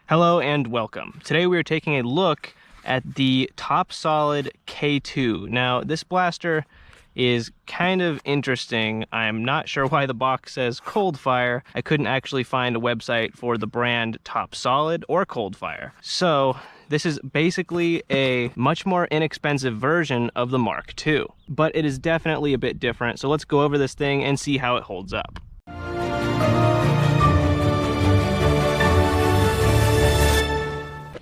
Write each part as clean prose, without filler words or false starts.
Hello and welcome. Today we are taking a look at the Topsolid K2. Now this blaster is kind of interesting. I'm not sure why the box says Cold Fire. I couldn't actually find a website for the brand Topsolid or Cold Fire. So this is basically a much more inexpensive version of the Mark II, but it is definitely a bit different. So let's go over this thing and see how it holds up.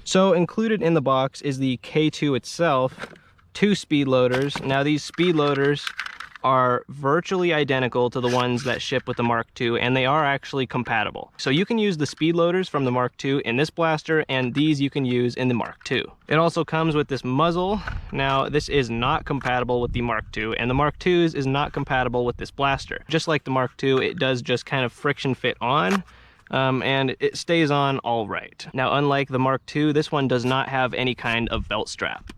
So included in the box is the K2 itself, 2 speed loaders. Now these speed loaders are virtually identical to the ones that ship with the Mark II, and they are actually compatible. So you can use the speed loaders from the Mark II in this blaster, and these you can use in the Mark II. It also comes with this muzzle. Now this is not compatible with the Mark II, and the Mark II's is not compatible with this blaster. Just like the Mark II, it does just kind of friction fit on. And it stays on all right. Now, unlike the Mark II, this one does not have any kind of belt strap.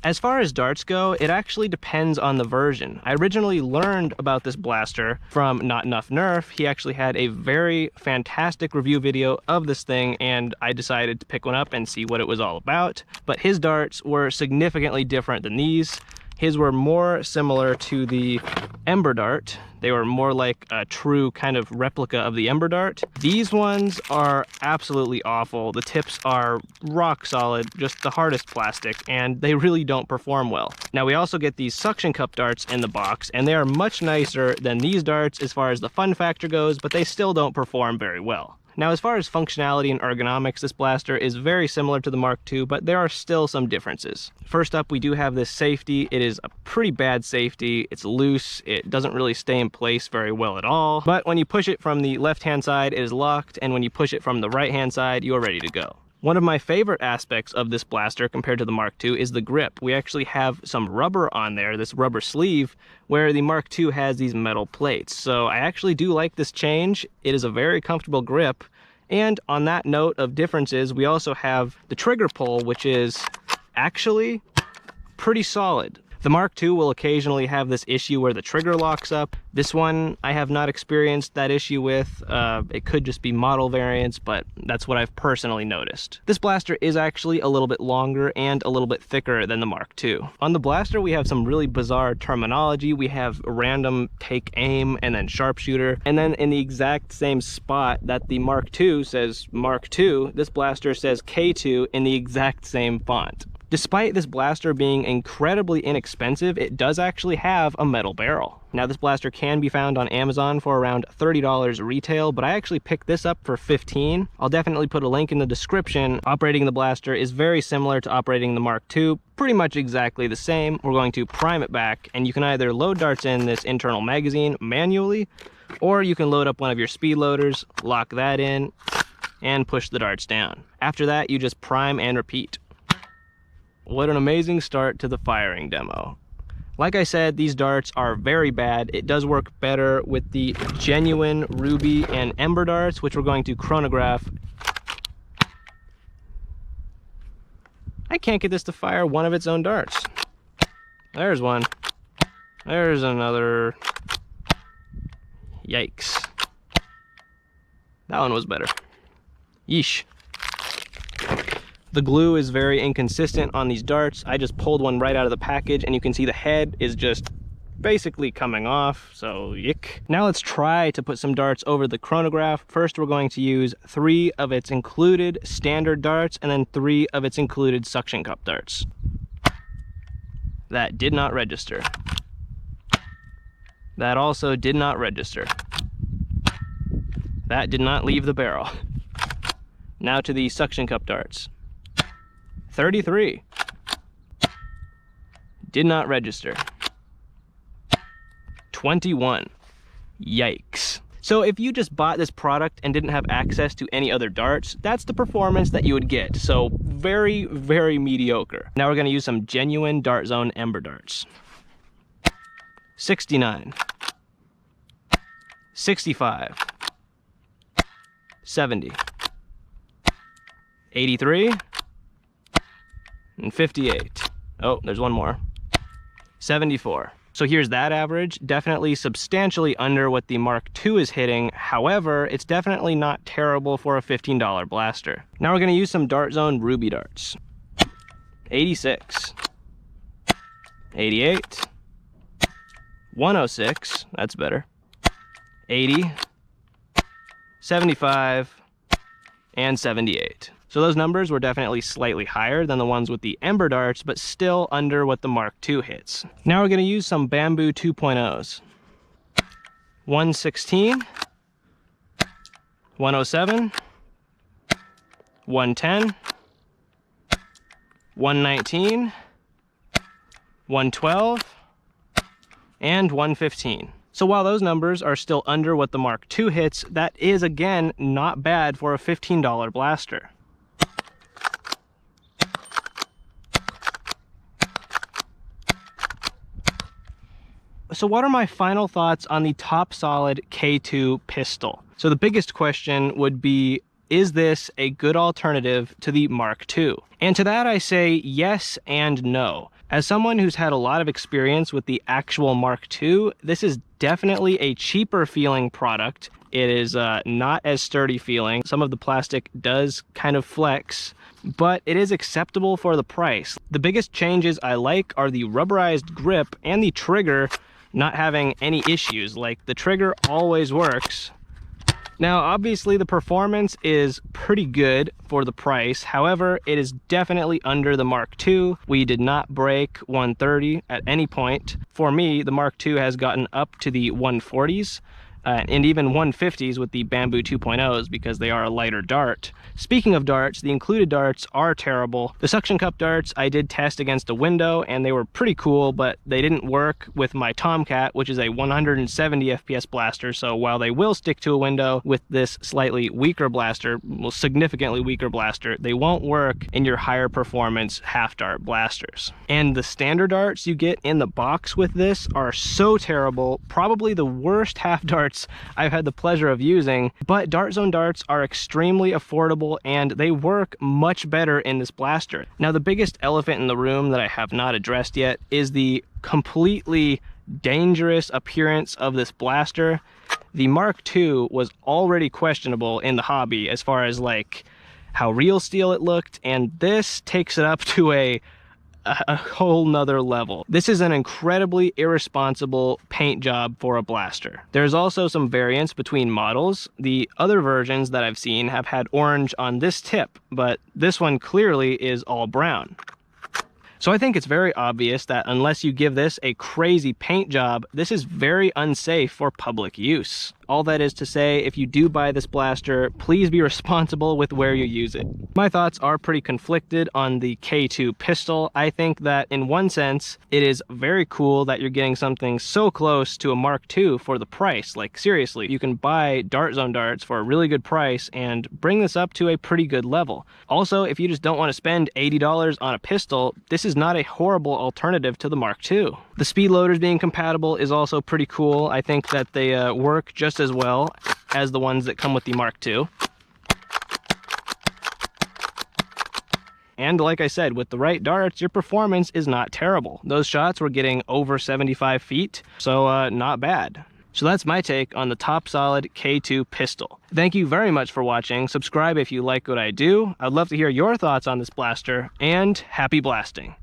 As far as darts go, it actually depends on the version. I originally learned about this blaster from Not Enough Nerf. He actually had a very fantastic review video of this thing, and I decided to pick one up and see what it was all about. But his darts were significantly different than these. His were more similar to the Ember Dart. They were more like a true kind of replica of the Ember Dart. These ones are absolutely awful. The tips are rock solid, just the hardest plastic, and they really don't perform well. Now we also get these suction cup darts in the box, and they are much nicer than these darts as far as the fun factor goes, but they still don't perform very well. Now, as far as functionality and ergonomics, this blaster is very similar to the Mark II, but there are still some differences. First up, we do have this safety. It is a pretty bad safety. It's loose. It doesn't really stay in place very well at all. But when you push it from the left-hand side, it is locked, and when you push it from the right-hand side, you are ready to go. One of my favorite aspects of this blaster compared to the Mark II is the grip. We actually have some rubber on there, this rubber sleeve, where the Mark II has these metal plates. So I actually do like this change. It is a very comfortable grip. And on that note of differences, we also have the trigger pull, which is actually pretty solid. The Mark II will occasionally have this issue where the trigger locks up. This one I have not experienced that issue with. It could just be model variants, but that's what I've personally noticed. This blaster is actually a little bit longer and a little bit thicker than the Mark II. On the blaster, we have some really bizarre terminology. We have random take aim and then sharpshooter. And then in the exact same spot that the Mark II says Mark II, this blaster says K2 in the exact same font. Despite this blaster being incredibly inexpensive, it does actually have a metal barrel. Now this blaster can be found on Amazon for around $30 retail, but I actually picked this up for $15. I'll definitely put a link in the description. Operating the blaster is very similar to operating the Mark II, pretty much exactly the same. We're going to prime it back, and you can either load darts in this internal magazine manually, or you can load up one of your speed loaders, lock that in, and push the darts down. After that, you just prime and repeat. What an amazing start to the firing demo. Like I said, these darts are very bad. It does work better with the genuine Ruby and Ember darts, which we're going to chronograph. I can't get this to fire one of its own darts. There's one. There's another. Yikes. That one was better. Yeesh. The glue is very inconsistent on these darts. I just pulled one right out of the package, and you can see the head is just basically coming off, so yick. Now let's try to put some darts over the chronograph. First, we're going to use 3 of its included standard darts, and then 3 of its included suction cup darts. That did not register. That also did not register. That did not leave the barrel. Now to the suction cup darts. 33. Did not register. 21. Yikes. So if you just bought this product and didn't have access to any other darts, that's the performance that you would get. So very, very mediocre. Now we're going to use some genuine Dart Zone Ember darts. 69. 65. 70. 83. And 58. Oh, there's one more. 74. So here's that average, definitely substantially under what the Mark II is hitting. However, it's definitely not terrible for a $15 blaster. Now we're gonna use some Dart Zone Ruby darts. 86, 88, 106, that's better, 80, 75, and 78. So those numbers were definitely slightly higher than the ones with the Ember darts, but still under what the Mark II hits. Now we're gonna use some Bamboo 2.0s. 116, 107, 110, 119, 112, and 115. So while those numbers are still under what the Mark II hits, that is again not bad for a $15 blaster. So what are my final thoughts on the Topsolid K2 pistol? So the biggest question would be, is this a good alternative to the Mark II? And to that I say yes and no. As someone who's had a lot of experience with the actual Mark II, this is definitely a cheaper feeling product. It is not as sturdy feeling. Some of the plastic does kind of flex, but it is acceptable for the price. The biggest changes I like are the rubberized grip and the trigger not having any issues. Like, the trigger always works. Now, obviously the performance is pretty good for the price. However, it is definitely under the Mark II. We did not break 130 at any point. For me, the Mark II has gotten up to the 140s. And even 150s with the Bamboo 2.0s because they are a lighter dart. Speaking of darts, the included darts are terrible. The suction cup darts I did test against a window and they were pretty cool, but they didn't work with my Tomcat, which is a 170 FPS blaster. So while they will stick to a window with this slightly weaker blaster, well, significantly weaker blaster, they won't work in your higher performance half dart blasters. And the standard darts you get in the box with this are so terrible, probably the worst half darts I've had the pleasure of using, but Dart Zone darts are extremely affordable and they work much better in this blaster. Now, the biggest elephant in the room that I have not addressed yet is the completely dangerous appearance of this blaster. The Mark II was already questionable in the hobby as far as like how real steel it looked, and this takes it up to a whole nother level. This is an incredibly irresponsible paint job for a blaster. There's also some variance between models. The other versions that I've seen have had orange on this tip, but this one clearly is all brown. So I think it's very obvious that unless you give this a crazy paint job, this is very unsafe for public use. All that is to say, if you do buy this blaster, please be responsible with where you use it. My thoughts are pretty conflicted on the K2 pistol. I think that in one sense, it is very cool that you're getting something so close to a Mark II for the price. Like, seriously, you can buy Dart Zone darts for a really good price and bring this up to a pretty good level. Also, if you just don't want to spend $80 on a pistol, this is not a horrible alternative to the Mark II. The speed loaders being compatible is also pretty cool. I think that they work just as well as the ones that come with the Mark II. And like I said, with the right darts, your performance is not terrible. Those shots were getting over 75 feet, so not bad. So that's my take on the Topsolid K2 pistol. Thank you very much for watching. Subscribe if you like what I do. I'd love to hear your thoughts on this blaster, and happy blasting.